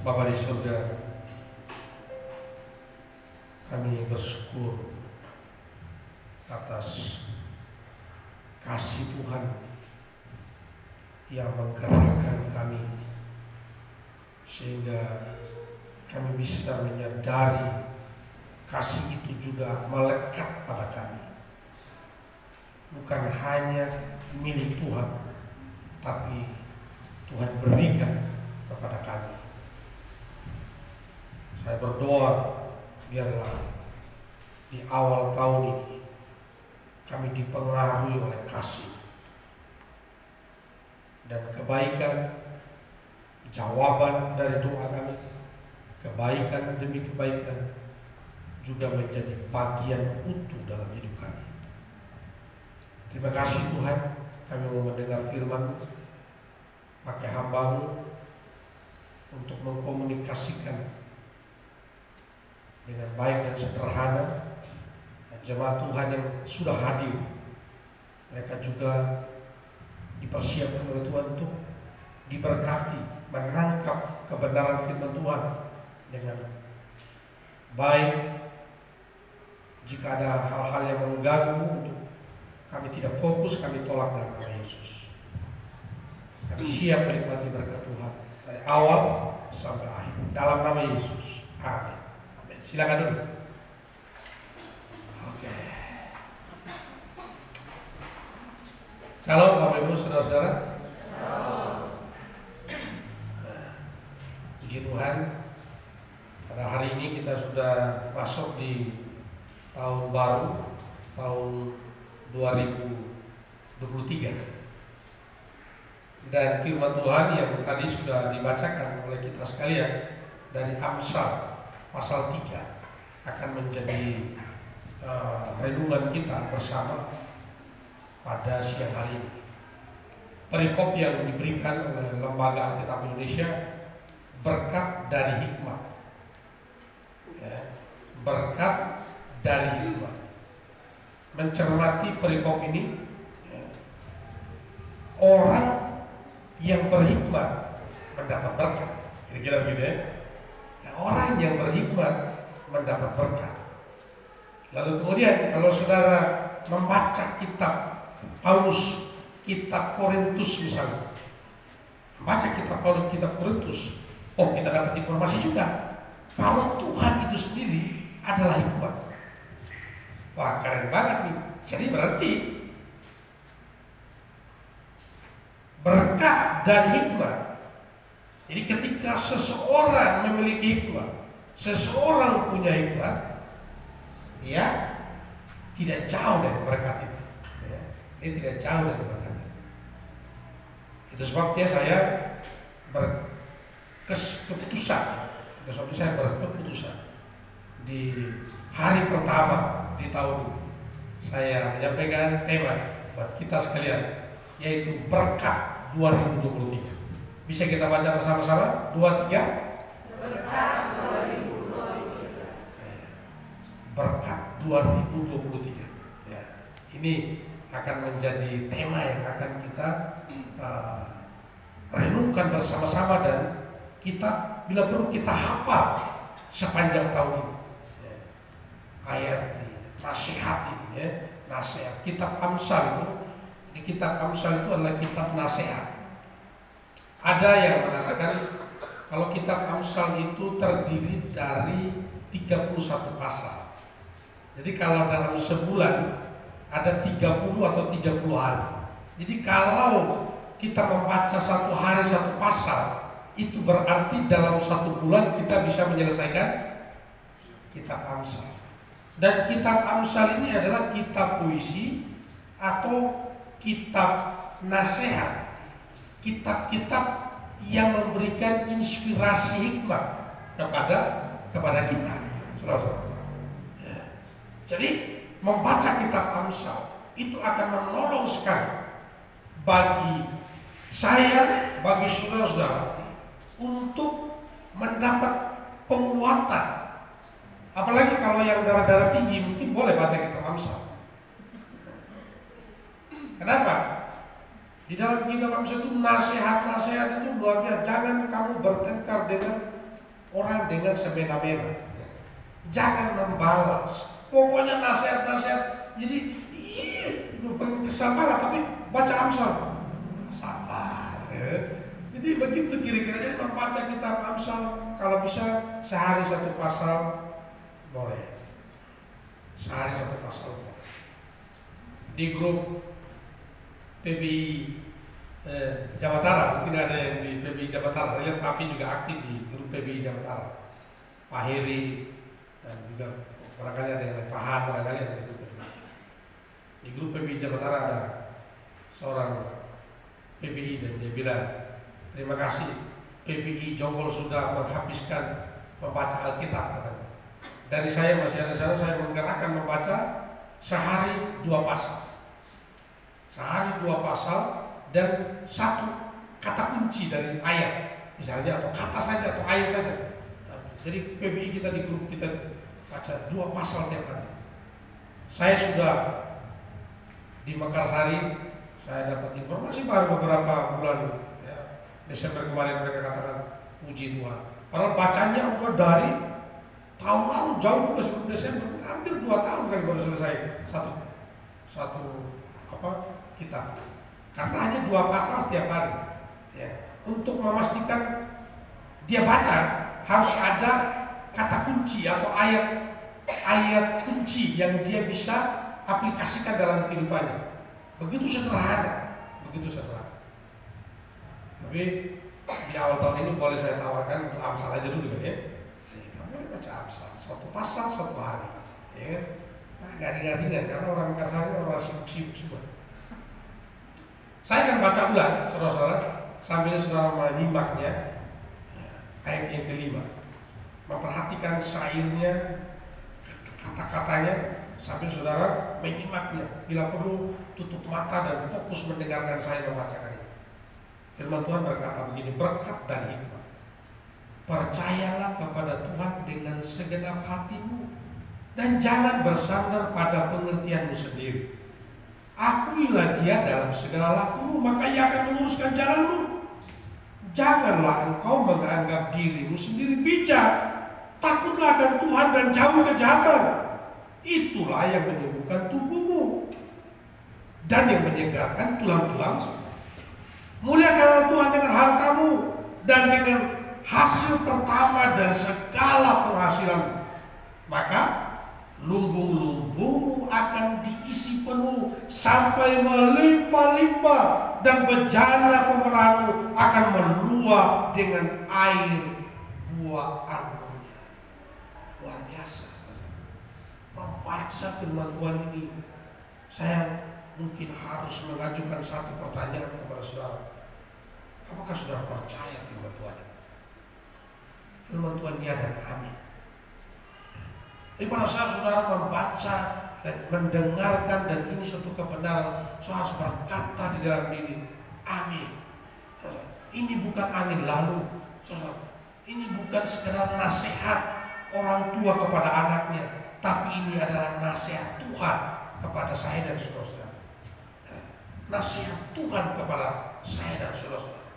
Bapa di surga, kami bersyukur atas kasih Tuhan yang menggerakkan kami sehingga kami bisa menyadari kasih itu juga melekat pada kami, bukan hanya milik Tuhan, tapi Tuhan berikan kepada kami. Saya berdoa biarlah di awal tahun ini kami dipengaruhi oleh kasih dan kebaikan, jawaban dari doa kami, kebaikan demi kebaikan juga menjadi bagian utuh dalam hidup kami. Terima kasih Tuhan, kami mau mendengar firman-Mu, pakai hamba-Mu untuk mengkomunikasikan dengan baik dan sederhana. Jemaat Tuhan yang sudah hadir, mereka juga dipersiapkan oleh Tuhan untuk diberkati, menangkap kebenaran firman Tuhan dengan baik. Jika ada hal-hal yang mengganggu untuk kami tidak fokus, kami tolak dalam nama Yesus. Kami siap menikmati berkat Tuhan dari awal sampai akhir dalam nama Yesus. Amin. Amin. Silakan dulu. Oke. Salam Bapak Ibu saudara-saudara. Puji Tuhan, pada hari ini kita sudah masuk di tahun baru, tahun 2023. Dan firman Tuhan yang tadi sudah dibacakan oleh kita sekalian dari Amsal pasal 3 akan menjadi renungan kita bersama pada siang hari ini. Perikop yang diberikan oleh Lembaga Alkitab Indonesia, berkat dari hikmat. Ya, berkat dari hikmat. Mencermati perikop ini, ya, orang yang berhikmat mendapat berkat. Kira-kira begitu ya. Nah, orang yang berhikmat mendapat berkat. Lalu kemudian kalau saudara membaca kitab Paulus, kitab Korintus misalnya, baca kitab Paulus, kitab Korintus, oh kita dapat informasi juga kalau Tuhan itu sendiri adalah hikmat. Wah, keren banget nih. Jadi berarti berkat dan hikmat. Jadi ketika seseorang memiliki hikmat, seseorang punya hikmat, dia tidak jauh dari berkat itu. Ya, dia tidak jauh dari berkat itu. Itu sebabnya saya berkeputusan. Itu sebabnya saya berkeputusan di hari pertama di tahun ini saya menyampaikan tema buat kita sekalian, yaitu berkat 2023. Bisa kita baca bersama-sama? 2, 3. Berkat 2023. Berkat 2023. Ya, ini akan menjadi tema yang akan kita renungkan bersama-sama dan kita bila perlu kita hafal sepanjang tahun ini. Ya, ayat nasihat ini, ya, nasihat. Kitab Amsal itu, di kitab Amsal itu adalah kitab nasihat. Ada yang mengatakan kalau kitab Amsal itu terdiri dari 31 pasal. Jadi kalau dalam sebulan ada 30 atau 30 hari. Jadi kalau kita membaca satu hari satu pasal, itu berarti dalam satu bulan kita bisa menyelesaikan kitab Amsal. Dan kitab Amsal ini adalah kitab puisi atau kitab nasihat, kitab-kitab yang memberikan inspirasi hikmat kepada kita, saudara-saudara. Ya. Jadi membaca kitab Amsal itu akan menolong sekali bagi saya, bagi saudara-saudara untuk mendapat penguatan. Apalagi kalau yang darah-darah tinggi mungkin boleh baca kitab Amsal. Kenapa? Di dalam kitab Amsal itu nasihat-nasihat itu luar biasa. Jangan kamu bertengkar dengan orang dengan semena-mena. Jangan membalas. Pokoknya nasihat-nasihat. Jadi pengen kesal banget, tapi baca Amsal. Sabar. Jadi begitu kira-kira membaca kitab Amsal. Kalau bisa sehari satu pasal boleh. Sehari satu pasal boleh. Di grup PBI Jawa Barat, mungkin ada yang di PBI Jawa Barat. Saya lihat Papi juga aktif di grup PBI Jawa Barat. Pak Heri dan juga barangkali ada yang lain, Pak Han, barangkali ada di grup PBI. Di grup PBI Jawa Barat ada seorang PBI dan dia bilang, terima kasih PBI Jonggol sudah menghabiskan membaca Alkitab katanya. Dari saya masih ada sana, saya menggerakkan membaca sehari 2 pasal. Sehari 2 pasal dan 1 kata kunci dari ayat, misalnya atau kata saja atau ayat saja. Jadi PBI kita di grup kita baca 2 pasal tiap hari. Saya sudah di Mekarsari, saya dapat informasi baru beberapa bulan ya, Desember kemarin mereka katakan puji Tuhan. Padahal bacanya udah dari tahun lalu, jauh juga sebelum Desember, hampir 2 tahun kan baru selesai satu kitab. Karena hanya 2 pasal setiap hari. Ya. Untuk memastikan dia baca harus ada kata kunci atau ayat kunci yang dia bisa aplikasikan dalam kehidupannya. Begitu sederhana. Tapi di awal tahun ini boleh saya tawarkan untuk Amsal aja dulu ya. Kita boleh baca Amsal 1 pasal 1 hari. Ya. Nah, gak ringan-ringan karena orang Mekarsari orang sibuk semua. Saya akan baca ulang, saudara-saudara, sambil saudara menyimaknya ayat yang kelima. Memperhatikan syairnya, kata-katanya, sambil saudara menyimaknya. Bila perlu, tutup mata dan fokus mendengarkan saya membacakannya. Firman Tuhan berkata begini, berkat dan hikmat. Percayalah kepada Tuhan dengan segenap hatimu, dan jangan bersandar pada pengertianmu sendiri. Akuilah dia dalam segala lakumu, maka ia akan meluruskan jalanmu. Janganlah engkau menganggap dirimu sendiri bijak. Takutlah akan Tuhan dan jauh kejahatan. Itulah yang menyembuhkan tubuhmu dan yang menyegarkan tulang-tulang. Muliakanlah Tuhan dengan hartamu dan dengan hasil pertama dari segala penghasilanmu. Maka lumbung-lumbungmu akan diisi penuh sampai melimpah-limpah, dan bejana pemerahanmu akan meluap dengan air buah anggurnya. Luar biasa. Membaca firman Tuhan ini, saya mungkin harus mengajukan satu pertanyaan kepada saudara. Apakah saudara percaya firman Tuhan? Firman Tuhan dia dan amin. Jadi pada saat saudara membaca dan mendengarkan dan ini suatu kebenaran, saudara harus berkata di dalam diri, amin. Ini bukan angin lalu, saudara. Ini bukan sekedar nasihat orang tua kepada anaknya, tapi ini adalah nasihat Tuhan kepada saya dan saudara-saudara. Nasihat Tuhan kepada saya dan saudara-saudara.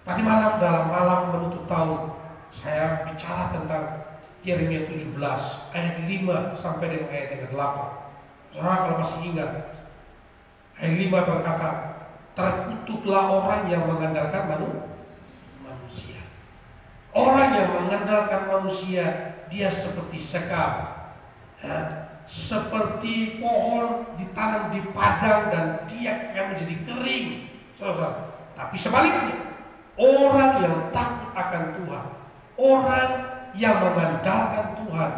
Tadi malam dalam malam menutup tahun, saya bicara tentang Yeremia 17 ayat 5 sampai dengan ayat yang ke-8. Saudara kalau masih ingat, ayat 5 berkata, terkutuklah orang yang mengandalkan manusia. Orang yang mengandalkan manusia, dia seperti sekam, seperti pohon ditanam di padang dan dia akan menjadi kering. Saudara. Tapi sebaliknya, orang yang takut akan Tuhan, orang yang mengandalkan Tuhan,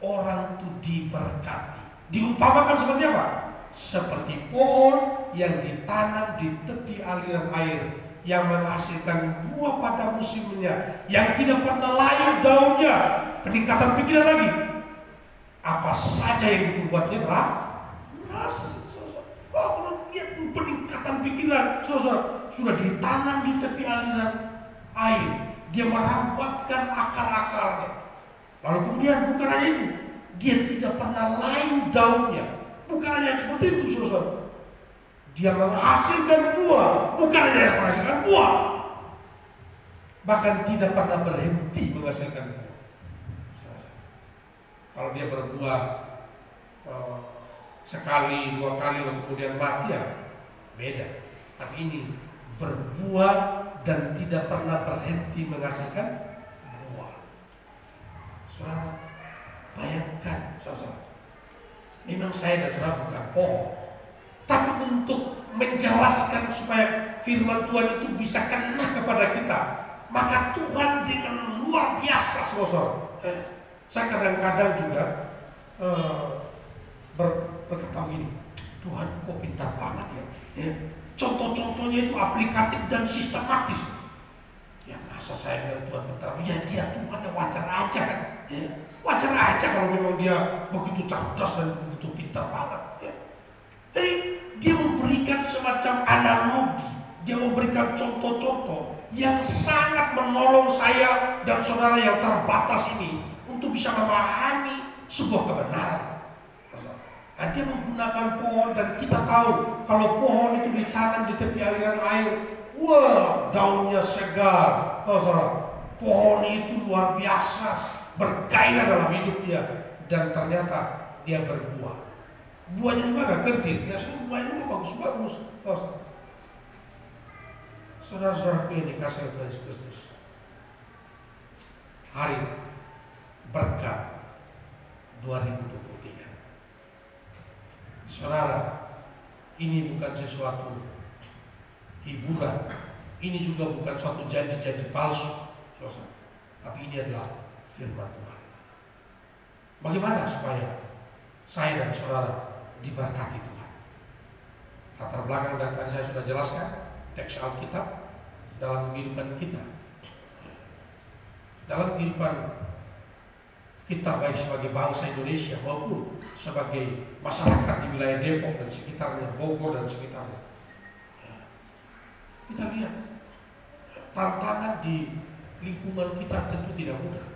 orang itu diberkati. Diumpamakan seperti apa? Seperti pohon yang ditanam di tepi aliran air, yang menghasilkan buah pada musimnya, yang tidak pernah layu daunnya. Peningkatan pikiran lagi, apa saja yang diperbuatnya berhasil. Kalau lihat peningkatan pikiran, sudah ditanam di tepi aliran air. Dia merampatkan akar-akarnya. Lalu kemudian bukan hanya itu, dia tidak pernah layu daunnya. Bukan hanya seperti itu, saudara. Dia menghasilkan buah, bukan hanya menghasilkan buah. bahkan tidak pernah berhenti menghasilkan buah. Kalau dia berbuah sekali, 2 kali, lalu kemudian mati, ya beda. Tapi ini berbuah dan tidak pernah berhenti menghasilkan buah. Saudara, bayangkan, saudara. Memang saya dan saudara bukan pohon, tapi untuk menjelaskan supaya firman Tuhan itu bisa kena kepada kita, maka Tuhan dengan luar biasa, saudara. Saya kadang-kadang juga berkata begini, Tuhan kok pintar banget ya. Contoh-contohnya itu aplikatif dan sistematis. Ya masa saya bilang Tuhan pintar? Ya dia Tuhan wajar aja kan. Ya, wajar aja kalau memang dia begitu cerdas dan begitu pintar banget. Ya. Jadi dia memberikan semacam analogi, dia memberikan contoh-contoh yang sangat menolong saya dan saudara yang terbatas ini untuk bisa memahami sebuah kebenaran. Nah, dia menggunakan pohon dan kita tahu kalau pohon itu ditanam di tepi aliran air, wah daunnya segar. Pohon itu luar biasa, bergairah dalam hidupnya dan ternyata dia berbuah. Buahnya juga gak kerdil, biasanya buahnya juga bagus-bagus. Saudara-saudara yang dikasih oleh Tuhan Yesus Kristus, hari berkat 2023. Saudara, ini bukan sesuatu hiburan, ini juga bukan suatu janji-janji palsu, tapi ini adalah firman Tuhan. Bagaimana supaya saya dan saudara diberkati Tuhan? Latar belakang dan tadi saya sudah jelaskan, teks Alkitab dalam kehidupan kita, dalam kehidupan kita baik sebagai bangsa Indonesia maupun sebagai masyarakat di wilayah Depok dan sekitarnya, Bogor dan sekitarnya. Kita lihat tantangan di lingkungan kita tentu tidak mudah.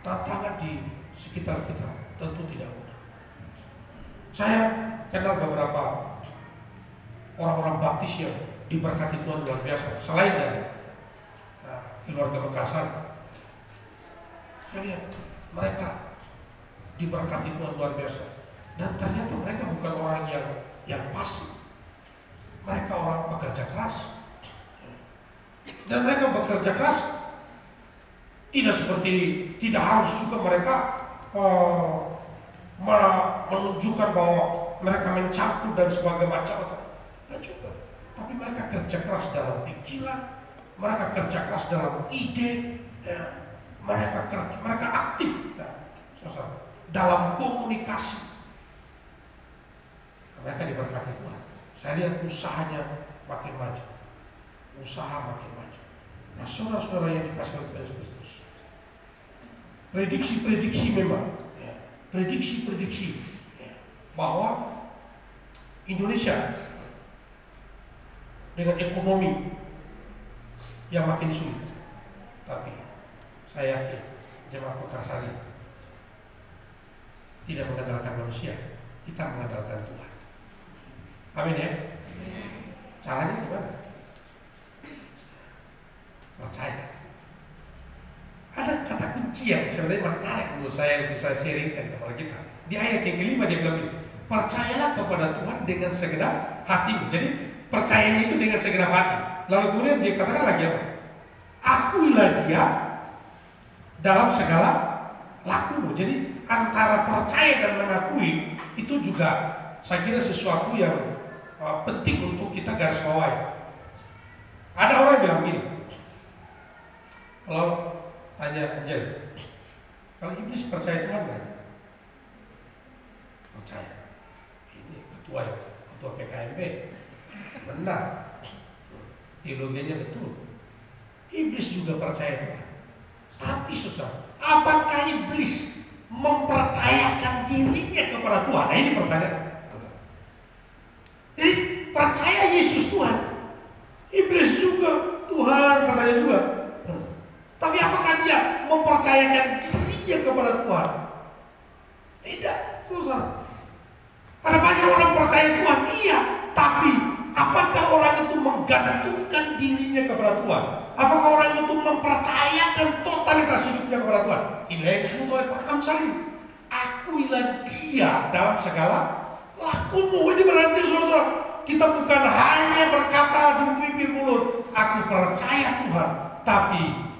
Tantangan di sekitar kita tentu tidak mudah. Saya kenal beberapa orang-orang baptis yang diberkati Tuhan luar biasa. Selain dari keluarga Makassar, saya lihat mereka diberkati Tuhan luar biasa. Dan ternyata mereka bukan orang yang pasif. Mereka orang pekerja keras. Dan mereka bekerja keras tidak harus juga mereka menunjukkan bahwa mereka mencampur dan sebagainya macam. Tidak juga. Tapi mereka kerja keras dalam pikiran, mereka kerja keras dalam ide, ya. mereka aktif dalam komunikasi. Mereka diberkati Tuhan. Saya lihat usahanya makin maju, usaha makin maju. Nah, saudara-saudara yang dikasih oleh Yesus Kristus, prediksi-prediksi memang, ya, prediksi-prediksi ya, bahwa Indonesia dengan ekonomi yang makin sulit, tapi saya yakin jemaat Mekarsari tidak mengandalkan manusia, kita mengandalkan Tuhan. Amin ya. Caranya gimana? Percaya. Ada kata kunci yang sebenarnya menarik menurut saya untuk saya sharingkan kepada kita. Di ayat yang kelima dia bilang ini, percayalah kepada Tuhan dengan segenap hatimu. Jadi percayanya itu dengan segenap hati. Lalu kemudian dia katakan lagi apa? Akuilah dia dalam segala lakumu. Jadi antara percaya dan mengakui itu juga saya kira sesuatu yang penting untuk kita garis bawahi. Ada orang bilang gini, kalau tanya Angel, kalau iblis percaya Tuhan nggak? Percaya. Ini ketua PKMB, benar, teologinya betul. Iblis juga percaya Tuhan. Tapi susah. Apakah iblis mempercayakan dirinya kepada Tuhan? Nah, ini pertanyaan. Jadi percaya Yesus Tuhan, iblis juga Tuhan katanya juga. Tapi apakah dia mempercayakan dirinya kepada Tuhan? Tidak, susah. Ada banyak orang percaya Tuhan, iya. Tapi apakah orang itu menggantungkan dirinya kepada Tuhan? Apakah orang itu mempercayakan totalitas hidupnya kepada Tuhan? Ini yang disebut oleh Pak Amsal ini. Akuilah dia dalam segala lakumu. Ini berarti saudara, kita bukan hanya berkata di bibir mulut, aku percaya Tuhan, tapi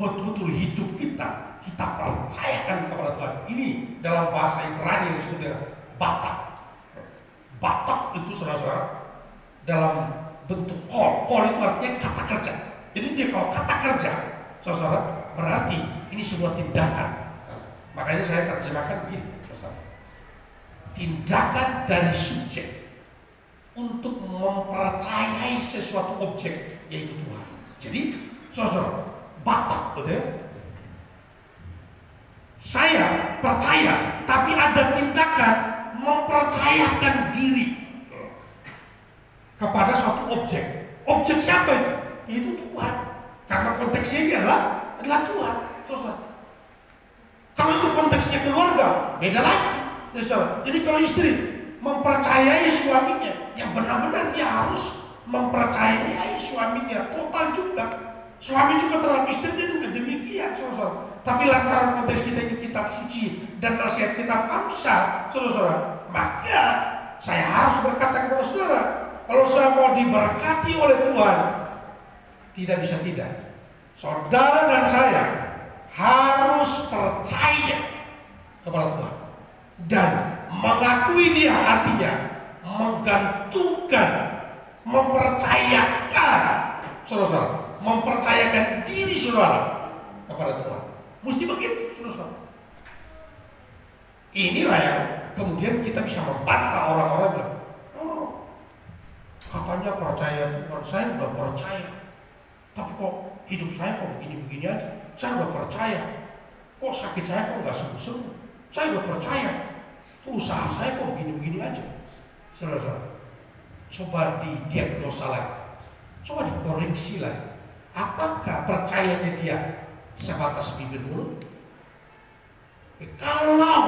betul-betul hidup kita percayakan kepada Tuhan. Ini dalam bahasa Ibrani yang disebut dengan batak. Batak itu saudara-saudara dalam bentuk kol. Kol itu artinya kata kerja. Jadi dia kalau kata kerja, saudara, berarti ini sebuah tindakan. Makanya saya terjemahkan begini, saudara. Tindakan dari subjek untuk mempercayai sesuatu objek, yaitu Tuhan. Jadi, saudara, batak, betul ya? Saya percaya, tapi ada tindakan mempercayakan diri kepada suatu objek. Objek siapa itu? Itu Tuhan. Karena konteksnya ini adalah Tuhan. Saudara. Kalau itu konteksnya keluarga, beda lagi. Saudara. Jadi kalau istri mempercayai suaminya, yang benar-benar dia harus mempercayai suaminya total juga. Suami juga terhadap istrinya juga demikian, saudara. Tapi lantaran konteks kita ini kitab suci dan nasihat kitab Amsal, saudara, maka saya harus berkata kepada saudara, kalau saya mau diberkati oleh Tuhan, tidak bisa tidak. Saudara dan saya harus percaya kepada Tuhan dan mengakui Dia, artinya menggantungkan, mempercayakan, saudara, mempercayakan diri saudara kepada Tuhan. Mesti begitu, saudara. Inilah yang kemudian kita bisa membantah orang-orang bilang, oh, katanya percaya Tuhan, saya sudah percaya, tapi kok hidup saya kok begini-begini aja. Saya sudah percaya, kok sakit saya kok nggak sembuh-sembuh. Saya sudah percaya, usaha saya kok begini-begini aja. Saudara, coba didiagnosa lagi, coba dikoreksi lagi. Apakah percayanya dia sebatas bibir mulut? Kalau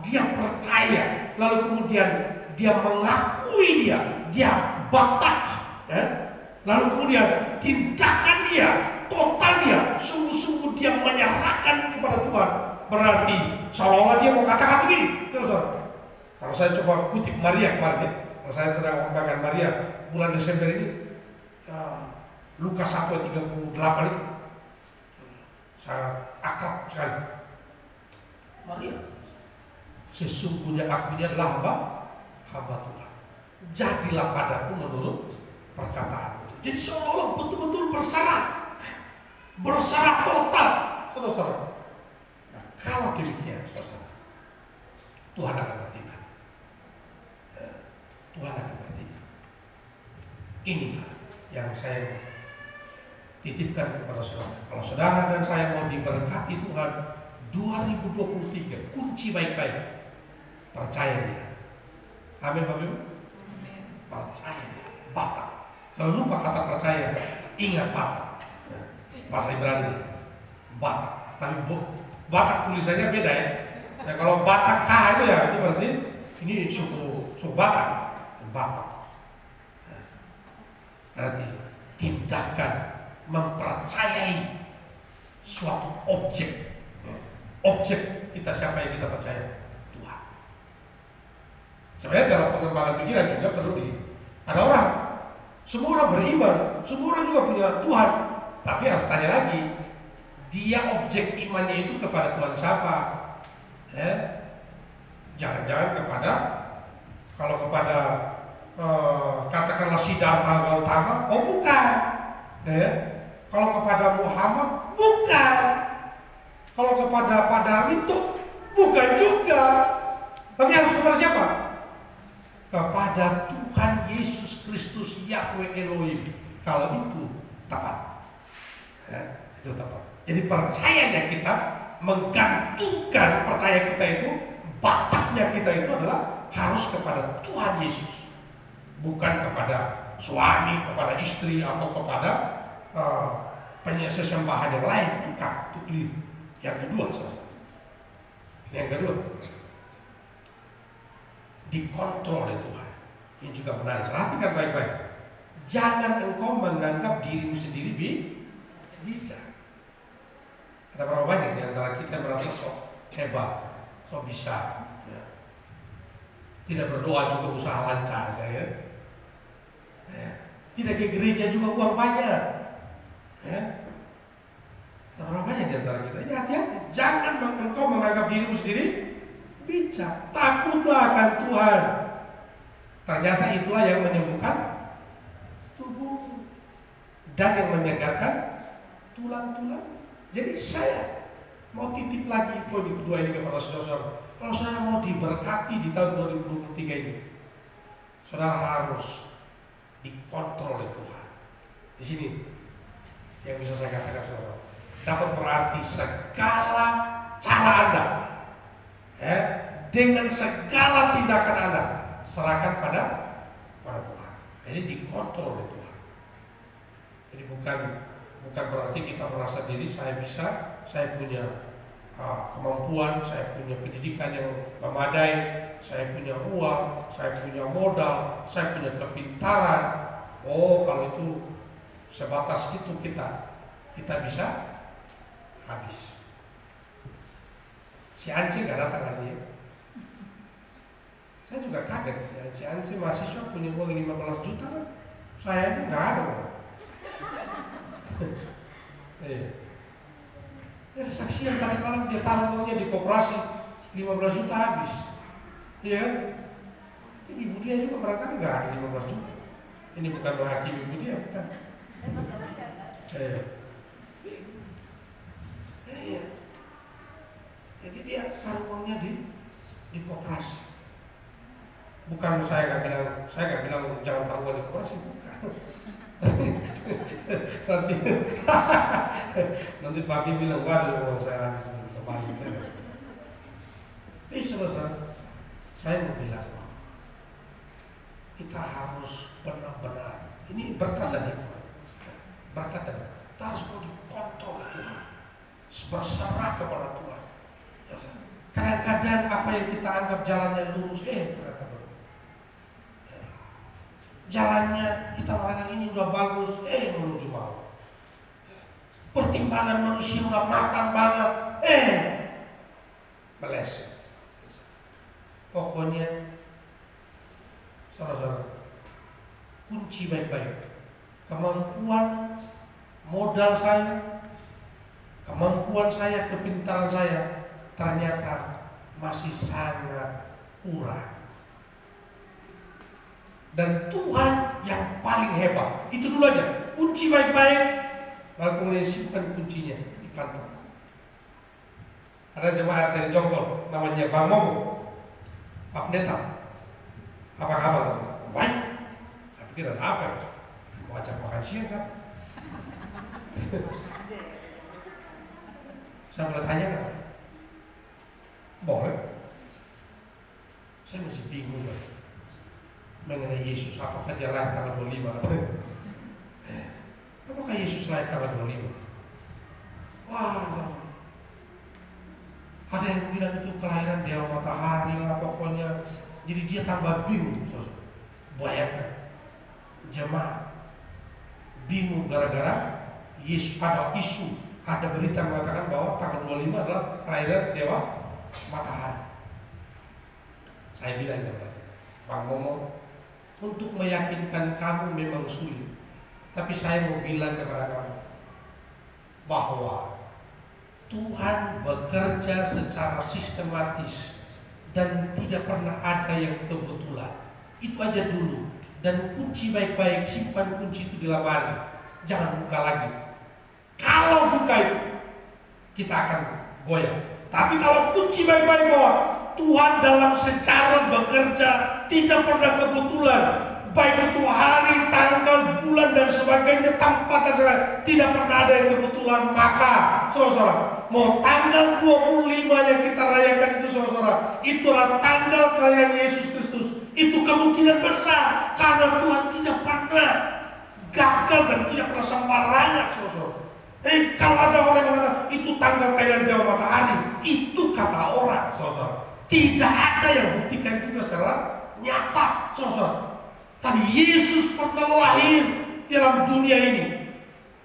dia percaya, lalu kemudian dia mengakui dia batak, lalu kemudian tindakan dia, total dia, sungguh-sungguh dia menyerahkan kepada Tuhan, berarti seolah-olah dia mau katakan begini. Kalau saya coba kutip Maria kemarin, kalau saya sedang membanggakan Maria bulan Desember ini, Lukas 1:38 ini sangat akrab sekali. Maria, sesungguhnya aku ini adalah hamba Tuhan. Jadilah padaku menurut perkataan. Jadi seolah-olah betul-betul berserah total, saudara. Nah, kalau demikian, saudara, Tuhan akan bertindak. Tuhan akan bertindak. Inilah yang saya titipkan kepada saudara. Kalau saudara dan saya mau diberkati Tuhan 2023, kunci baik-baik, percaya dia. Amin, Bapak Ibu. Percaya dia, batak. Kalau lupa kata percaya, ingat batak. Bahasa Ibrani, batak. Tapi batak tulisannya beda ya. Ya kalau batak K itu ya, itu berarti ini suku batak. Batak. Berarti tindakan mempercayai suatu objek. Objek kita siapa yang kita percaya? Tuhan. Sebenarnya dalam pengembangan pikiran juga perlu ada orang, semua orang beriman, semua orang juga punya Tuhan, tapi harus tanya lagi, dia objek imannya itu kepada Tuhan siapa? Jangan-jangan kepada, kalau kepada katakanlah Siddhartha Gautama, oh bukan. Kalau kepada Muhammad, bukan. Kalau kepada Pak Darwito, bukan juga. Tapi harus kepada siapa? Kepada Tuhan Yesus Kristus, Yahweh Elohim. Kalau itu tepat, itu tepat. Jadi percayanya kita, menggantungkan percaya kita itu, bataknya kita itu adalah harus kepada Tuhan Yesus, bukan kepada suami, kepada istri, atau kepada sesembahan yang lain. Bukan, itu keliru. Yang kedua, dikontrol oleh Tuhan. Ini juga menarik. Perhatikan baik-baik. Jangan engkau menganggap dirimu sendiri bijak. Ada berapa banyak di antara kita yang merasa sok hebat, sok bisa, ya. Tidak berdoa juga usaha lancar, saya. Ya. Tidak ke gereja juga uang banyak, ya. Ada berapa banyak di antara kita? Ini hati-hati, jangan engkau menganggap dirimu sendiri bijak. Takutlah akan Tuhan. Ternyata itulah yang menyembuhkan tubuh dan yang menyegarkan tulang-tulang. Jadi saya mau titip lagi poin kedua ini kepada saudara-saudara. Kalau saudara mau diberkati di tahun 2023 ini, saudara harus dikontrol oleh Tuhan. Di sini yang bisa saya katakan saudara, dapat berarti segala cara Anda, ya, dengan segala tindakan Anda serahkan pada Tuhan. Jadi dikontrol oleh Tuhan. Jadi bukan berarti kita merasa diri saya bisa, saya punya kemampuan, saya punya pendidikan yang memadai, saya punya uang, saya punya modal, saya punya kepintaran. Oh, kalau itu sebatas itu kita bisa habis. Si Anci nggak datang hari ini. Saya juga kaget. Si Anci mahasiswa punya uang 15 juta kan? Saya aja nggak ada. Ya, saksian tadi malam dia taruh uangnya di koperasi 15 juta habis. Iya kan? Ini ibu dia juga barangkali nggak ada 15 juta. Ini bukan menghakimi ibu dia, bukan. Iya. Jadi dia taruh uangnya di koperasi. Bukan saya nggak bilang jangan taruh uang di koperasi, bukan. nanti Papi bilang waduh saya habis kembali. Tapi saudara, saya mau bilang kita harus benar-benar ini berkat dari Tuhan. Berkat dari kita harus mau dikontrol Tuhan, berserah kepada Tuhan. Kadang-kadang apa yang kita anggap jalannya lurus, ternyata belum. Jalannya kita orang yang ini udah bagus, menuju bawah. Pertimbangan manusia udah matang banget, meleset. Pokoknya, saudara-saudara, kunci baik-baik. Kemampuan modal saya, kemampuan saya, kepintaran saya ternyata masih sangat kurang. Dan Tuhan yang paling hebat. Itu dulu aja. Kunci baik-baik, lalu kemudian simpan kuncinya di kantong. Ada jemaat dari Jonggol, namanya Bang Momo, Pak Pendeta. Apa kabar? Baik. Saya pikir ada apa? Mau ajak makan siang kan? Saya boleh tanya kan? Boleh. Saya masih bingung kan? Mengenai Yesus, apakah dia lahir tanggal 25? Apakah Yesus lahir tanggal 25? Wah, ada yang bilang itu kelahiran Dewa Matahari lah pokoknya. Jadi dia tambah bingung. Bayangkan, jemaat bingung gara-gara Yesus ada isu, ada berita mengatakan bahwa tanggal 25 adalah kelahiran Dewa Matahari. Saya bilang kepada Bang Momo, untuk meyakinkan kamu memang sulit, tapi saya mau bilang kepada kamu bahwa Tuhan bekerja secara sistematis dan tidak pernah ada yang kebetulan. Itu aja dulu. Dan kunci baik-baik, simpan kunci itu di lemari, jangan buka lagi. Kalau buka itu, kita akan goyah. Tapi kalau kunci baik-baik bahwa Tuhan dalam secara bekerja tidak pernah kebetulan, baik itu hari, tanggal, bulan dan sebagainya, tempat dan sebagainya, tidak pernah ada yang kebetulan. Maka saudara-saudara, mau tanggal 25 yang kita rayakan itu saudara-saudara, itulah tanggal kelahiran Yesus Kristus. Itu kemungkinan besar karena Tuhan tidak pernah gagal dan tidak pernah sembarangan saudara-saudara. Kalau ada orang yang mengatakan itu tanggal kelahiran Dewa Matahari, itu kata orang saudara. Tidak ada yang buktikan juga secara nyata, saudara. Tapi Yesus pernah lahir dalam dunia ini.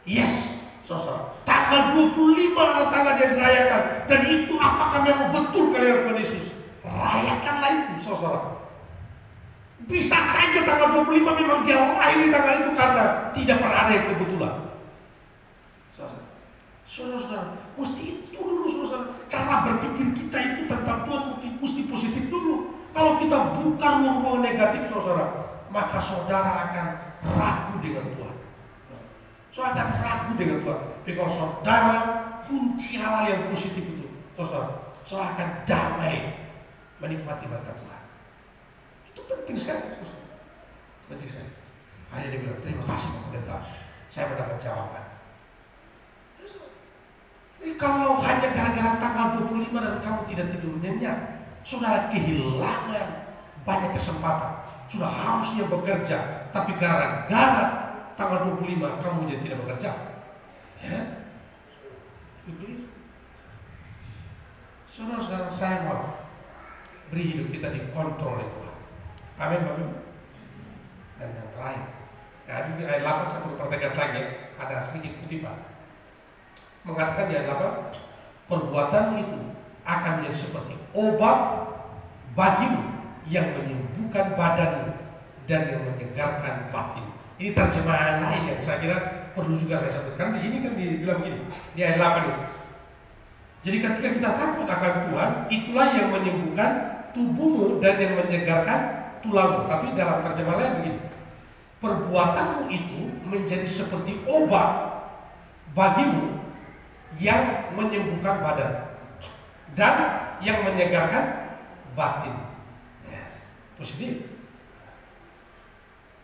Yes, saudara. Tanggal 25 adalah tanggal yang dirayakan. Dan itu apakah memang betul kalian Tuhan Yesus? Rayakanlah itu, saudara. Bisa saja tanggal 25 memang dia lahir di tanggal itu karena tidak pernah ada yang kebetulan. Saudara-saudara, mesti itu dulu saudara. Cara berpikir kita itu tentang Tuhan mesti positif dulu. Kalau kita buka ruang-ruang negatif saudara, maka saudara akan ragu dengan Tuhan. Saudara akan ragu dengan Tuhan. Tapi kalau saudara kunci hal yang positif itu, saudara akan damai menikmati berkat Tuhan. Itu penting sekali, saudara. Penting sekali. Hanya dia bilang, terima kasih Pak Pendeta, saya mendapat jawaban. Jadi kalau hanya gara-gara tanggal 25 dan kamu tidak tidur nyenyak, saudara kehilangan banyak kesempatan. Sudah harusnya bekerja, tapi gara-gara tanggal 25 kamu jadi tidak bekerja. Ya? Begitu. Saudara-saudara, saya mau beri hidup kita dikontrol oleh Tuhan. Amin, Bapak Ibu. Dan yang terakhir, di ayat 8 saya perlu pertegas lagi, ada sedikit kutipan. Mengatakan di ayat 8, perbuatanmu itu akan menjadi seperti obat bagimu yang menyembuhkan badanmu dan yang menyegarkan batin. Ini terjemahan lain yang saya kira perlu juga saya sebutkan. Di sini kan dibilang begini, di ayat 8 itu. Jadi ketika kita takut akan Tuhan, itulah yang menyembuhkan tubuhmu dan yang menyegarkan tulangmu. Tapi dalam terjemahan lain begini, perbuatanmu itu menjadi seperti obat bagimu yang menyembuhkan badan dan yang menyegarkan batin. Ya, positif.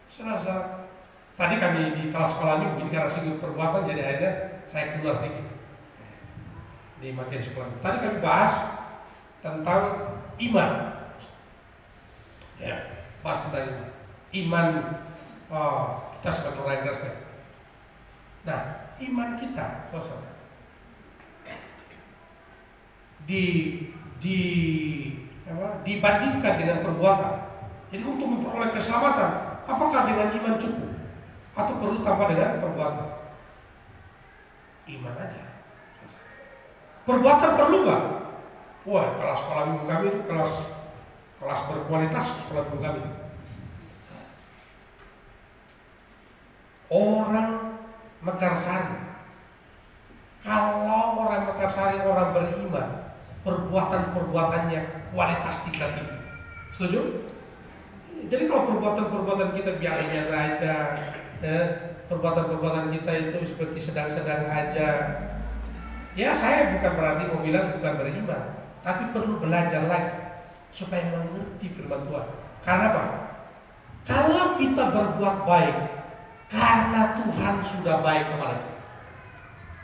Saudara, tadi kami di kelas sekolah minggu ini karena singgung perbuatan, jadi akhirnya saya keluar sedikit di materi sekolah. Tadi kami bahas tentang iman. Ya, bahas tentang iman. Iman kita sebagai orang Kristen. Nah, iman kita, saudara, dibandingkan dengan perbuatan. Jadi untuk memperoleh keselamatan, apakah dengan iman cukup atau perlu tambah dengan perbuatan? Iman aja. Perbuatan perlu nggak? Wah, kelas sekolah minggu kami itu kelas berkualitas sekolah minggu kami. Orang Mekarsari, kalau orang Mekarsari orang beriman, perbuatan-perbuatannya kualitas tingkat tinggi. Setuju? Jadi kalau perbuatan-perbuatan kita biasa saja, perbuatan-perbuatan kita itu seperti sedang-sedang aja. Ya, saya bukan berarti mau bilang bukan beriman, tapi perlu belajar lagi supaya mengerti firman Tuhan. Karena apa? Kalau kita berbuat baik karena Tuhan sudah baik kepada kita.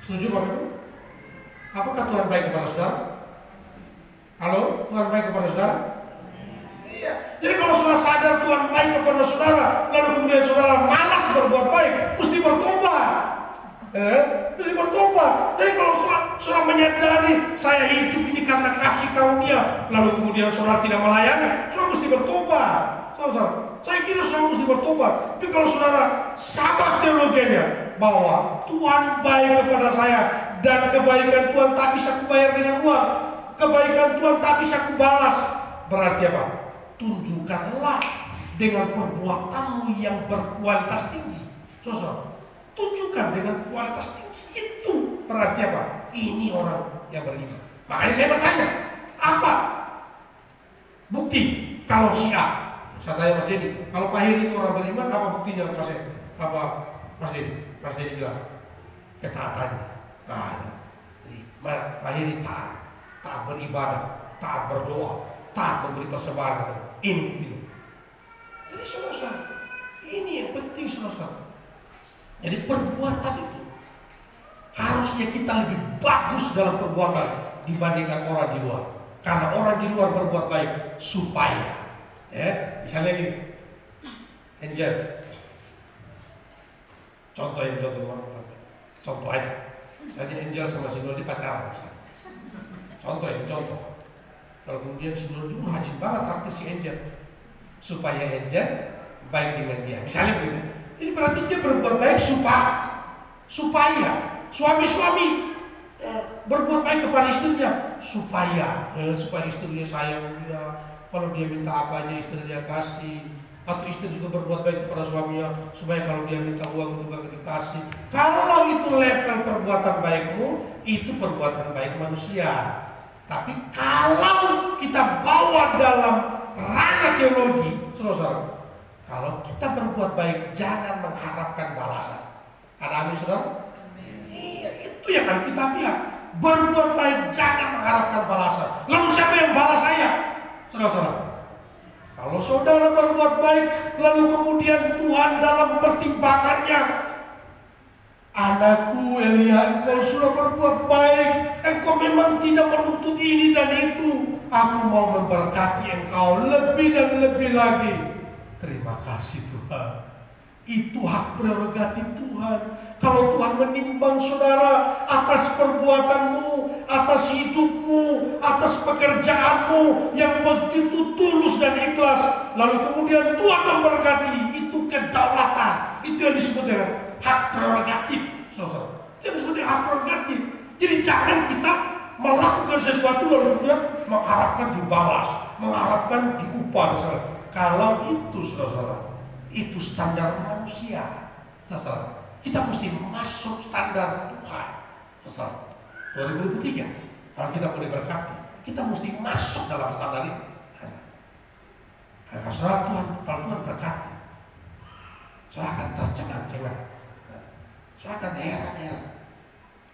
Setuju Bapak Ibu? Apakah Tuhan baik kepada saudara? Halo, Tuhan baik kepada saudara? Iya. Jadi kalau saudara sadar Tuhan baik kepada saudara, lalu kemudian saudara malas berbuat baik, mesti bertobat. Mesti bertobat. Jadi kalau saudara menyadari saya hidup ini karena kasih karunia, lalu kemudian saudara tidak melayani, saudara mesti bertobat. Saudara, saya kira saudara mesti bertobat. Tapi kalau saudara sama teologinya bahwa Tuhan baik kepada saya dan kebaikan Tuhan tak bisa kubayar dengan uang, kebaikan Tuhan tak bisa kubalas, berarti apa? Tunjukkanlah dengan perbuatanmu yang berkualitas tinggi. Saudara, tunjukkan dengan kualitas tinggi itu berarti apa? Ini orang yang beriman. Makanya saya bertanya, apa bukti kalau si A? Saya tanya Mas Denny, kalau Pak Heri itu orang beriman, apa buktinya Mas Denny? Apa Mas Denny? Mas Denny bilang ketaatannya. Nah, Pak Heri taat beribadah, taat berdoa, taat memberi persembahan. Ini buktinya. Jadi saudara, ini yang penting saudara. Jadi perbuatan itu harusnya kita lebih bagus dalam perbuatan dibandingkan orang di luar. Karena orang di luar berbuat baik supaya, misalnya gini, Angel, contoh aja. Misalnya Angel sama si Noldi pacaran, contoh. Kalau kemudian si Noldi rajin banget artis si Angel, supaya Angel baik dengan dia. Misalnya begini, ini berarti dia berbuat baik supaya suami-suami berbuat baik kepada istrinya supaya istrinya sayang dia. Kalau dia minta apanya istrinya kasih. Atau istri juga berbuat baik kepada suaminya supaya kalau dia minta uang juga dikasih. Kalau itu level perbuatan baikmu, itu perbuatan baik manusia. Tapi kalau kita bawa dalam ranah teologi, saudara, kalau kita berbuat baik jangan mengharapkan balasan. Ada amin, saudara? Iya, itu yang kan kita lihat. Berbuat baik jangan mengharapkan balasan. Lalu siapa yang balas saya? Saudara-saudara, kalau saudara berbuat baik, lalu kemudian Tuhan dalam pertimbangannya, anakku Elia, engkau sudah berbuat baik, engkau memang tidak menuntut ini dan itu, aku mau memberkati engkau lebih dan lebih lagi. Terima kasih Tuhan. Itu hak prerogatif Tuhan. Kalau Tuhan menimbang saudara atas perbuatanmu, atas hidupmu, atas pekerjaanmu yang begitu tulus dan ikhlas, lalu kemudian Tuhan memberkati, itu kedaulatan. Itu yang disebut dengan hak prerogatif, saudara. Itu yang disebut dengan hak prerogatif. Jadi jangan kita melakukan sesuatu lalu kemudian mengharapkan dibalas, mengharapkan diupah, saudara. Kalau itu, saudara, itu standar manusia, saudara. Kita mesti masuk standar Tuhan. 2023, kalau kita mau diberkati, kita mesti masuk dalam standar itu. Kalau Tuhan berkati, saya akan tercengang-cengang, saya akan heran-heran.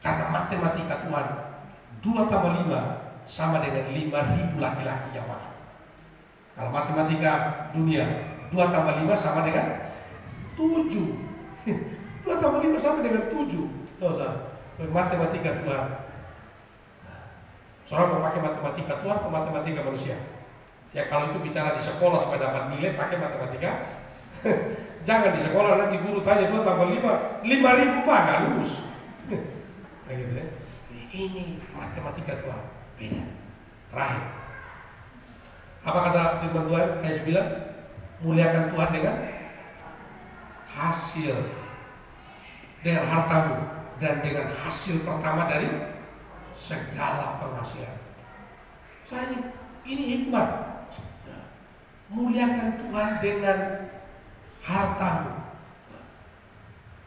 Karena matematika Tuhan, 2 tambah 5 sama dengan 5.000 laki-laki yang makan. Kalau matematika dunia, 2 tambah 5 sama dengan 7. 2 tambah 5 sama dengan 7. Matematika Tuhan. Seorang mau pakai matematika Tuhan atau matematika manusia? Ya kalau itu bicara di sekolah supaya dapat nilai, pakai matematika. Jangan di sekolah nanti guru tanya 2 tambah 5, 5.000 Pak, nggak lulus. Nah, gitu ya. Ini matematika Tuhan, beda. Terakhir, apa kata firman Tuhan ayat 9? Muliakan Tuhan dengan hasil, dengan hartamu, dan dengan hasil pertama dari segala penghasilan. Ini hikmat. Muliakan Tuhan dengan hartamu,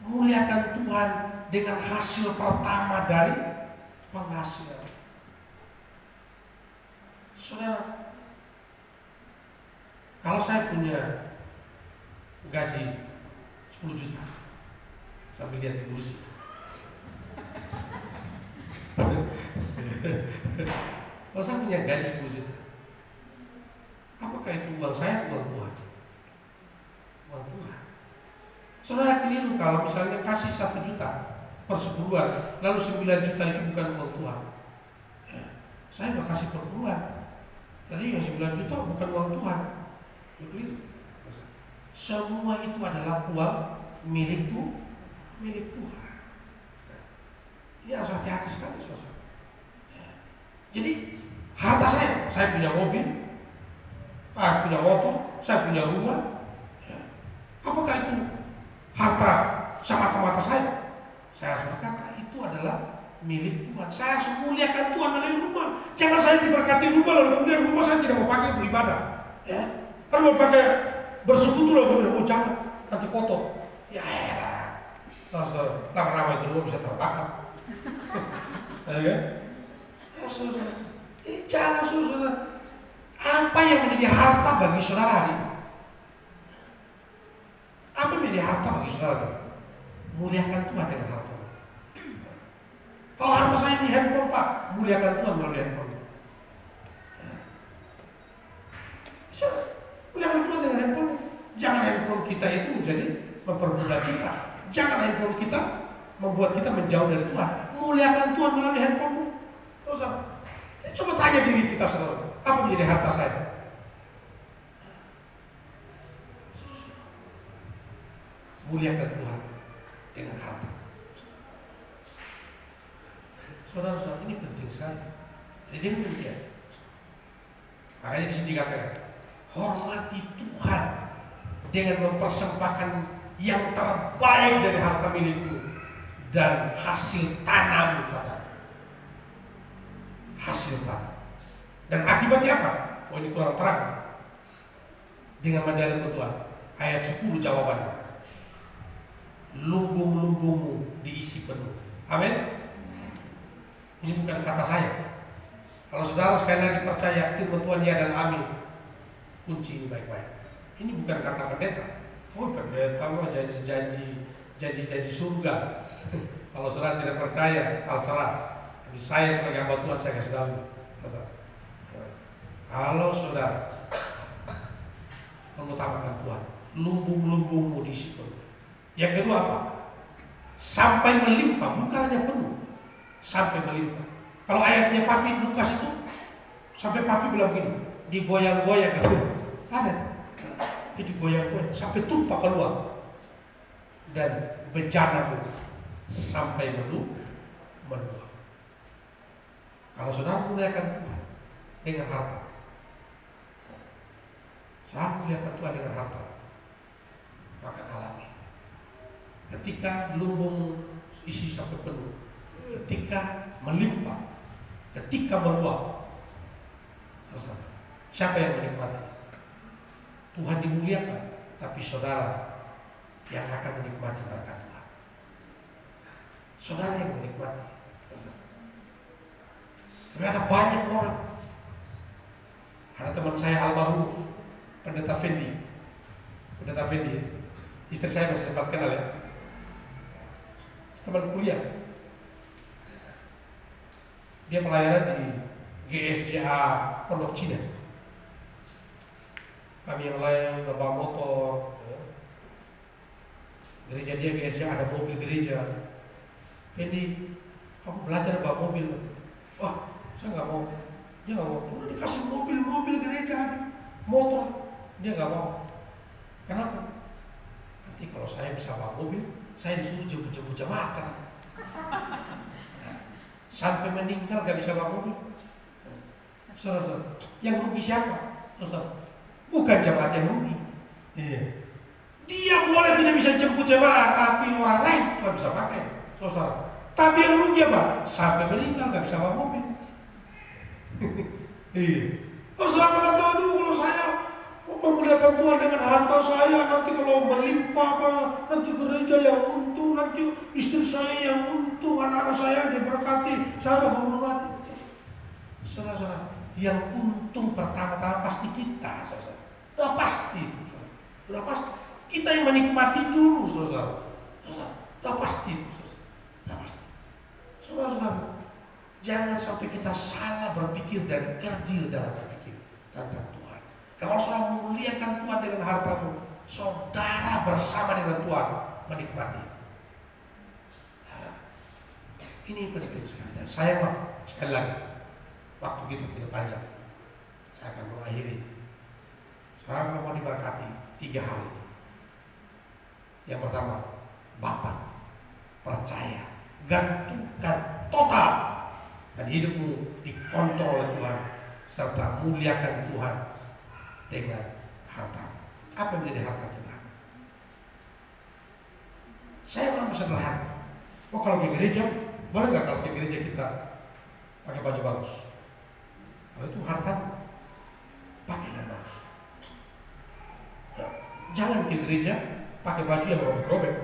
muliakan Tuhan dengan hasil pertama dari penghasilan. Saudara, kalau saya punya gaji 10 juta, sambil lihat dulu sih. Kalau saya punya gaji 10 juta, apakah itu uang saya atau uang Tuhan? Uang Tuhan. Saudara keliru kalau misalnya kasih 1 juta per sebulan, lalu 9 juta itu bukan uang Tuhan. Ya, saya mau kasih per bulan, jadi ya 9 juta bukan uang Tuhan. Begitu. Semua itu adalah uang milik Tuhan. Ini harus hati-hati sekali, saudara. Jadi harta saya punya mobil, saya punya motor, saya punya rumah. Apakah itu harta semata-mata saya? Saya harus berkata itu adalah milik Tuhan. Saya harus muliakan Tuhan melalui rumah. Jangan saya diberkati rumah lalu kemudian rumah saya tidak mau pakai beribadah. Ya, kalau mau pakai bersekutu lalu kemudian oh jangan nanti kotor. Ya elah, lama-lama itu rumah bisa terbakar. Ya, saudara. Ini jangan saudara. Apa yang menjadi harta bagi saudara hari ini? Apa yang menjadi harta bagi saudara? Muliakan Tuhan dengan harta. Kalau harta saya di handphone Pak, muliakan Tuhan melalui handphone. Muliakan Tuhan dengan handphone. Jangan handphone kita itu menjadi mempermudah kita. Jangan handphone kita membuat kita menjauh dari Tuhan. Muliakan Tuhan melalui handphone. Coba tanya diri kita saudara, apa menjadi harta saya? Muliakan Tuhan dengan harta. Saudara-saudara, ini penting sekali. Jadi demikian. Makanya di sini dikatakan, hormati Tuhan dengan mempersembahkan yang terbaik dari harta milikmu dan hasil tanam, kata. hasil tanah. Dan akibatnya apa? Oh, ini kurang terang. Dengan medali Tuhan. Ayat 10 jawabannya. Lumbung-lumbungmu diisi penuh. Amin. Ini bukan kata saya. Kalau saudara sekali lagi percaya firman Tuhan ya dan amin, kunci ini baik-baik. Ini bukan kata pendeta. Oh, pendeta mau janji surga. Kalau saudara tidak percaya, terserah. Tapi saya sebagai hamba Tuhan, saya kasih tahu. Kalau saudara mengutamakan Tuhan, lumbung-lumbungmu diisi penuh. Yang kedua apa? Sampai melimpah, bukan hanya penuh, sampai melimpah. Kalau ayatnya Papi Lukas itu, sampai Papi bilang gini, digoyang-goyang kan? Ada, digoyang-goyang sampai tumpah keluar, dan bejana pun sampai meluap. Kalau saudara muliakan Tuhan dengan harta, saudara muliakan Tuhan dengan harta, maka alami. Ketika lumbung isi sampai penuh, ketika melimpah, ketika meluap, siapa yang menikmati? Tuhan dimuliakan, tapi saudara yang akan menikmati berkat Tuhan. Saudara yang menikmati. Tapi ada banyak orang. Ada teman saya almarhum Pendeta Fendi. Istri saya masih sempat kenal ya. Teman kuliah. Dia pelayanan di GSJA Pondok Cina. Kami yang lain bawa motor. Ya. Gereja dia GSJA ada mobil gereja. Fendi, kamu belajar bawa mobil. Wah, saya nggak mau. Dia nggak mau. Udah dikasih mobil gereja, motor. Dia nggak mau. Kenapa? Nanti kalau saya bisa bawa mobil, saya disuruh jemput jemaat kan. Sampai meninggal gak bisa bawa mobil. Saudara, yang rugi siapa? Saudara, bukan jemaat yang rugi. Dia boleh tidak bisa jemput jemaat, tapi orang lain gak bisa pakai. Saudara, tapi yang rugi apa? Sampai meninggal gak bisa bawa mobil. Kalau selama kata, aduh, kalau saya memuliakan Tuhan dengan harta saya, nanti kalau melimpah, nanti gereja yang untung, nanti istri saya yang untung, anak-anak saya diberkati, saya udah menghormati. Saudara-saudara, yang untung pertama-tama pasti kita, saudara. Udah pasti. Kita yang menikmati dulu, saudara. Udah pasti. Saudara-saudara, jangan sampai kita salah berpikir dan kerdil dalam berpikir tentang Tuhan. Kalau saudara memuliakan Tuhan dengan hartamu, saudara bersama dengan Tuhan menikmati. Ini penting sekali. Dan saya sekali lagi, waktu kita tidak panjang, saya akan mengakhiri. Saya mau diberkati 3 hal ini. Yang pertama, bapak percaya, gantungkan total, dan hidupmu dikontrol oleh Tuhan, serta muliakan Tuhan dengan harta. Apa yang menjadi harta kita? Saya orang sederhana. Oh, kalau ke gereja, boleh nggak kalau ke gereja kita pakai baju bagus? Kalau itu harta, pakai yang bagus. Ya, jangan ke gereja pakai baju yang robek-robek.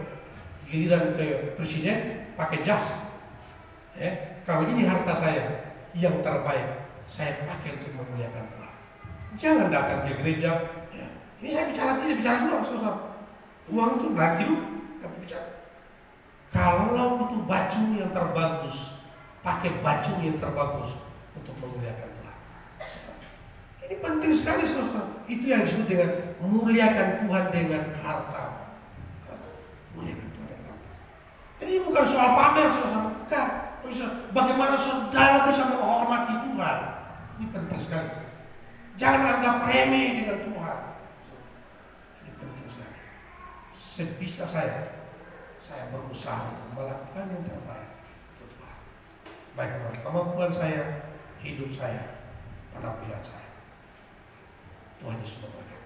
Giliran ke presiden pakai jas. Kalau ini harta saya yang terbaik, saya pakai untuk memuliakan Tuhan. Jangan datang ke gereja. Ya. Ini saya tidak bicara uang, saudara. Uang itu nanti lu, tapi bicara. Kalau butuh baju yang terbagus, pakai baju yang terbagus untuk memuliakan Tuhan. Ini penting sekali, saudara. Itu yang disebut dengan memuliakan Tuhan dengan harta. Muliakan Tuhan dengan harta. Jadi ini bukan soal pamer, saudara. Bukan. Bagaimana saudara bisa menghormati Tuhan. Ini penting sekali. Jangan anggap remeh dengan Tuhan. Ini penting sekali. Sebisa saya berusaha melakukan yang terbaik untuk Tuhan. Baik menurut kemampuan saya, hidup saya, penampilan saya. Tuhan Yesus memberkati.